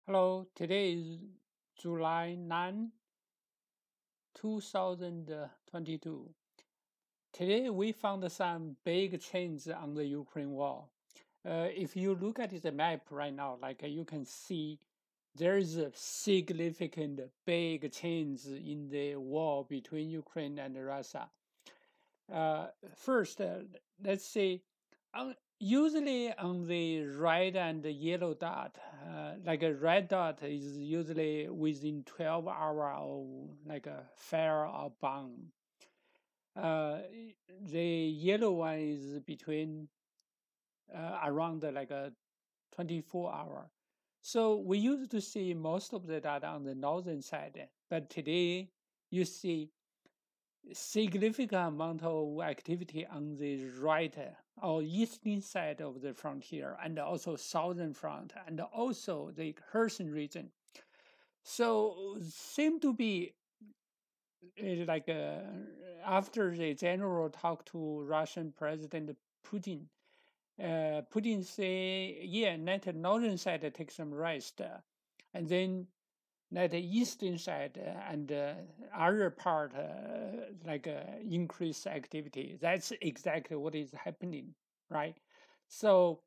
Hello, today is July 9, 2022. Today we found some big changes on the Ukraine war. If you look at the map right now, you can see there is a significant big change in the war between Ukraine and Russia. First, let's see. Usually on the red and the yellow dot, like a red dot is usually within 12 hours of like a fire or bomb. The yellow one is between around like a 24 hour. So we used to see most of the data on the northern side, but today you see significant amount of activity on the right or eastern side of the frontier and also southern front and also the Kherson region. So seem to be after the general talk to Russian President Putin, Putin say, yeah, let the northern side take some rest, and then let the eastern side and other part increase activity. That's exactly what is happening, right? So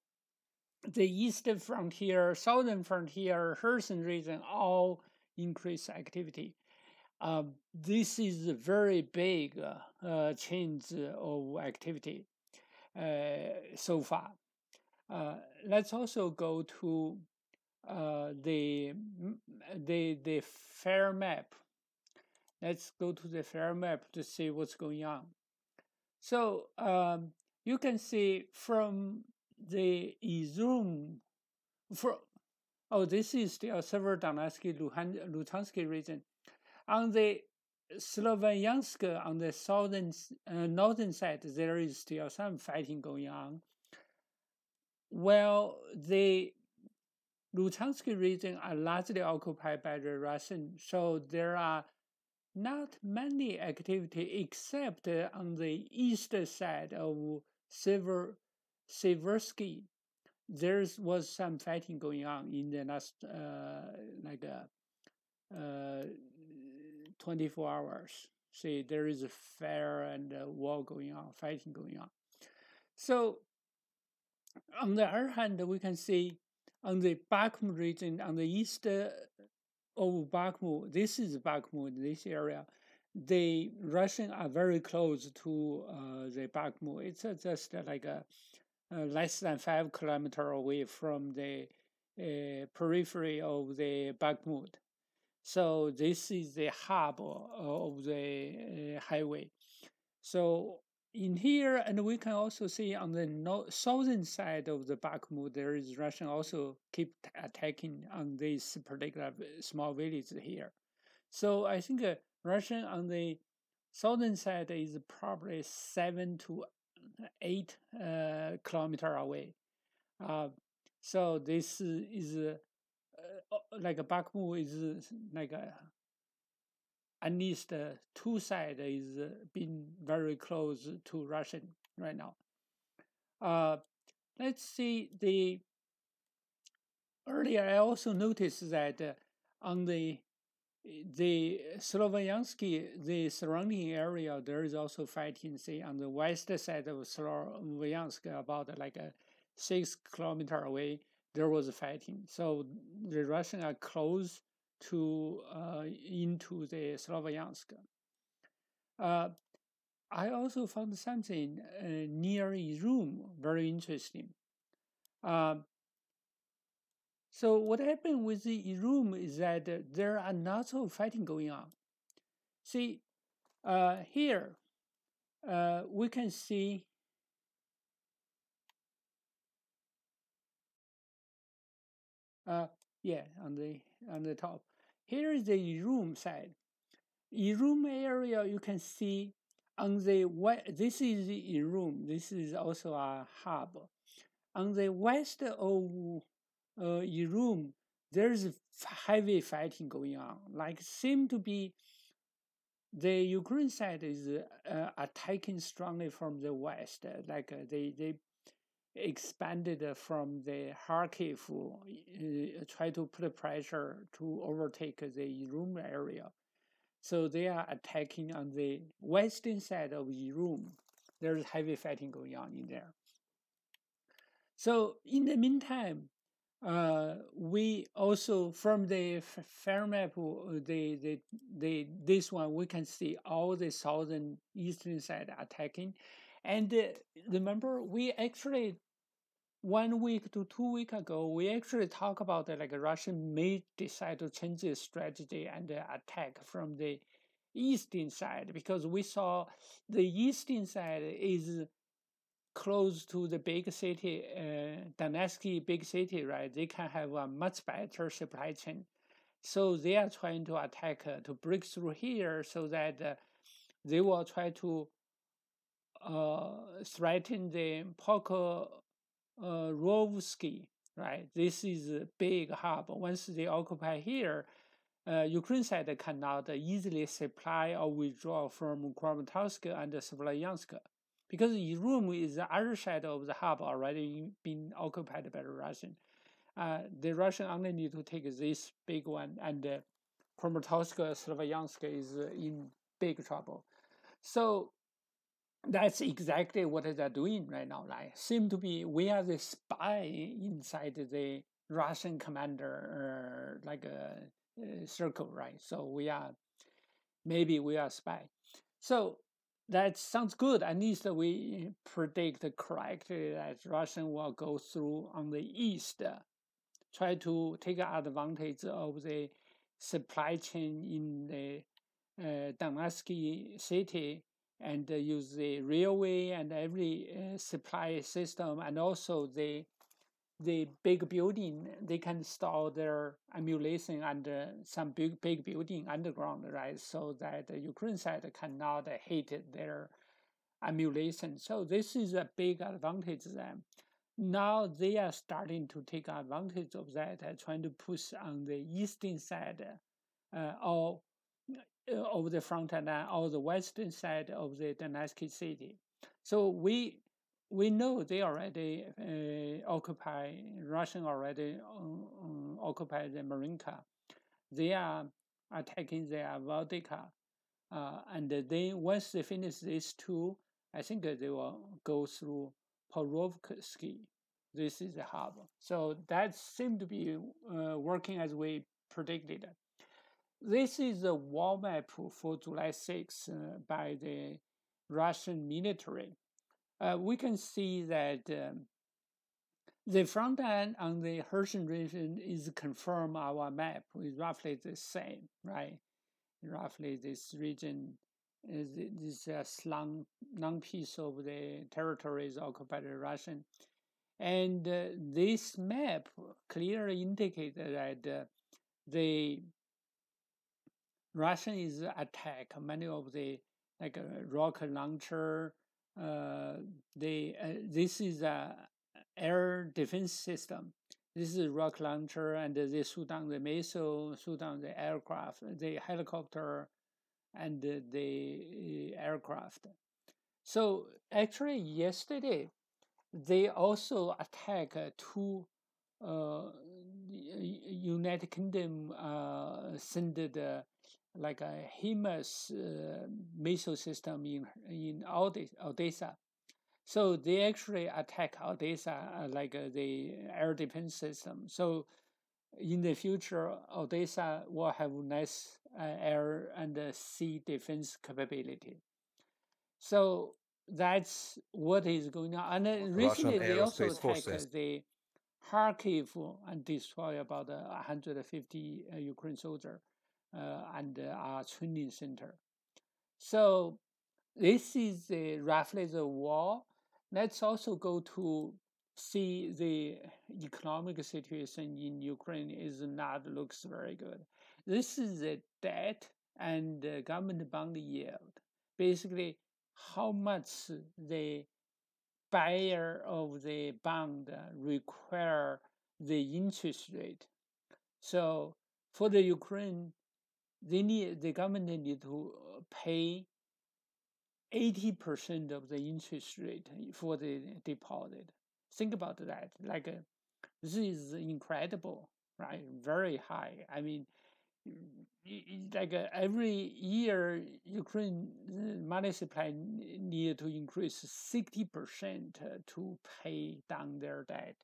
the eastern frontier, southern frontier, Kherson region all increase activity. This is a very big change of activity so far. Let's also go to the fair map. Let's go to the fair map to see what's going on. So you can see from the Izum, from this is the Severodonetsk Luhansk region. On the Sloviansk, on the southern northern side, there is still some fighting going on. Well, the Luhansk region are largely occupied by the Russian, so there are not many activity except on the east side of Seversky. There was some fighting going on in the last 24 hours. See, there is a fair and a war going on, fighting going on. So on the other hand, we can see on the Bakhmut region, on the east of Bakhmut, this is Bakhmut, this area, the Russians are very close to the Bakhmut. It's just like a less than 5 kilometers away from the periphery of the Bakhmut. So this is the hub of the highway. So in here, and we can also see on the southern side of the Bakhmut, there is Russian also keep attacking on this particular small village here. So I think Russian on the southern side is probably 7 to 8 kilometers away. So this is like a Bakhmut is like a at least two sides is being very close to Russian right now. Let's see the earlier. I also noticed that on the Sloviansky, the surrounding area, there is also fighting. Say on the west side of Sloviansk, about like a 6 kilometers away, there was fighting. So the Russians are close to into the Sloviansk. I also found something near Izum very interesting. So what happened with the Izum is that there are lots of fighting going on. See, here we can see yeah, on the top. Here is the Izum side. Izum area you can see on the west. This is the Izum. This is also a hub. On the west of Izum, there's heavy fighting going on. Like seem to be the Ukraine side is attacking strongly from the west. expanded from the Kharkiv, try to put pressure to overtake the Irum area. So they are attacking on the western side of Irum. There's heavy fighting going on in there. So in the meantime, we also from the fair map, this one we can see all the southern eastern side attacking, and remember we actually 1 week to 2 weeks ago we actually talked about that like Russia may decide to change its strategy and attack from the eastern side, because we saw the eastern side is close to the big city, Donetsk big city, right? They can have a much better supply chain. So they are trying to attack, to break through here so that they will try to threaten the Pokrovsky, right? This is a big hub. Once they occupy here, Ukraine side cannot easily supply or withdraw from Kramatorsk and Slavyansk, because Irum is the other side of the hub already been occupied by the Russian. The Russian only need to take this big one, and Kramatorsk, Slavyansk is in big trouble. So that's exactly what they're doing right now. Like, seem to be we are the spy inside the Russian commander, circle, right? So maybe we are spy. So that sounds good. At least we predict correctly that Russian will go through on the east, try to take advantage of the supply chain in the Donetsk city, and use the railway and every supply system, and also the big building. They can store their ammunition under some big building underground, right? So that the Ukraine side cannot hit their ammunition. So this is a big advantage to them. Now they are starting to take advantage of that, trying to push on the eastern side, or of the front line, or the western side of the Donetsk city. So we know they already occupy, Russian already occupy the Marinka. They are attacking the Avdiivka, and then once they finish these two, I think they will go through Pokrovsky. This is the hub. So that seemed to be working as we predicted. This is a war map for July 6 by the Russian military. We can see that the front end on the Kherson region is confirmed our map is roughly the same, right? Roughly this region is this long piece of the territories occupied by Russian. And this map clearly indicates that the Russian is attack many of the rocket launcher. This is a air defense system. This is a rocket launcher, and they shoot down the missile, shoot down the aircraft, the helicopter, and the aircraft. So actually, yesterday they also attacked two United Kingdom sent like a HIMARS missile system in Odessa. So they actually attack Odessa the air defense system. So in the future, Odessa will have nice air and sea defense capability. So that's what is going on. And recently they also attacked the Kharkiv and destroy about 150 Ukraine soldiers and our training center. So this is roughly the war. Let's also go to see the economic situation in Ukraine is not looks very good. This is the debt and government bond yield. Basically, how much the buyer of the bond require the interest rate. So for the Ukraine, the government need to pay 80% of the interest rate for the deposit. Think about that. Like this is incredible, right? Very high. I mean, like every year, Ukraine money supply need to increase 60% to pay down their debt.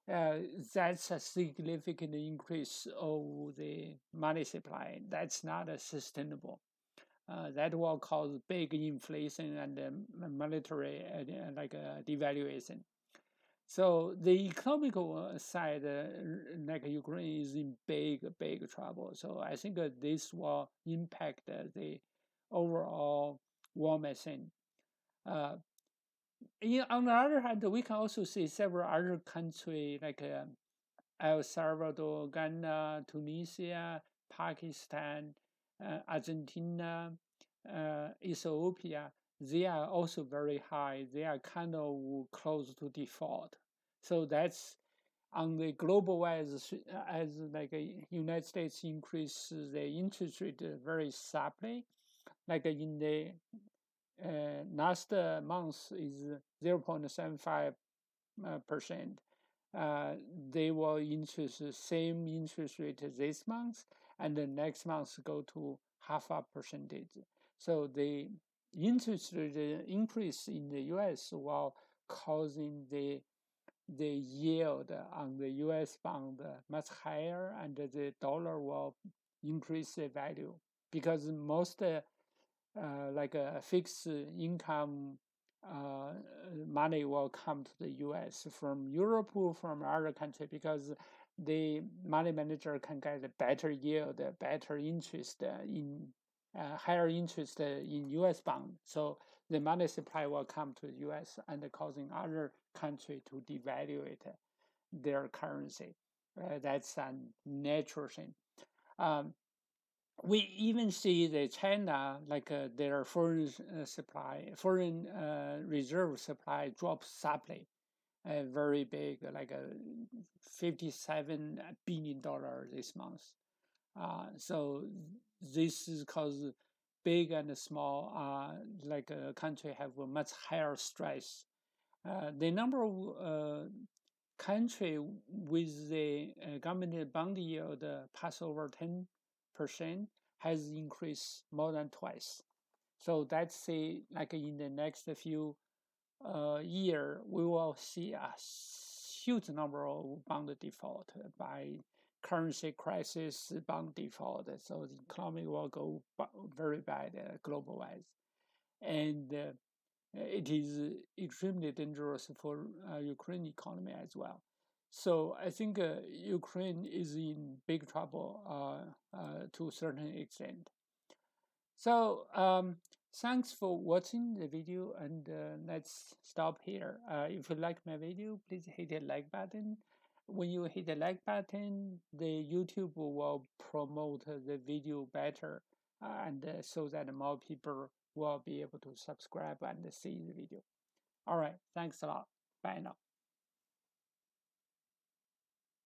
That's a significant increase of the money supply. That's not sustainable. That will cause big inflation and monetary devaluation. So the economical side, like Ukraine is in big trouble. So I think this will impact the overall war machine. On the other hand, we can also see several other countries like El Salvador, Ghana, Tunisia, Pakistan, Argentina, Ethiopia. They are also very high. They are kind of close to default. So that's on the global wise, as like United States increases the interest rate very sharply, like in the last month is 0.75%. They will interest the same interest rate this month, and the next month go to half a percentage. So the interest rate increase in the U.S. while causing the yield on the U.S. bond much higher, and the dollar will increase the value because most like a fixed income money will come to the U.S. from Europe or from other country because the money manager can get a better yield, better interest in higher interest in U.S. bond. So the money supply will come to the U.S. and causing other country to devaluate their currency. That's a natural thing. We even see the China, like their foreign reserve supply drops sharply, very big, like $57 billion this month. So this is because big and small, like a country have a much higher stress. The number of country with the government bond yield pass over 10% has increased more than twice. So that's say like in the next few year, we will see a huge number of bond default by currency crisis, bond default. So the economy will go very bad global wise. And it is extremely dangerous for Ukraine economy as well. So I think Ukraine is in big trouble to a certain extent. So thanks for watching the video, and let's stop here. If you like my video, please hit the like button. When you hit the like button, the YouTube will promote the video better, and so that more people will be able to subscribe and see the video. All right, thanks a lot. Bye now.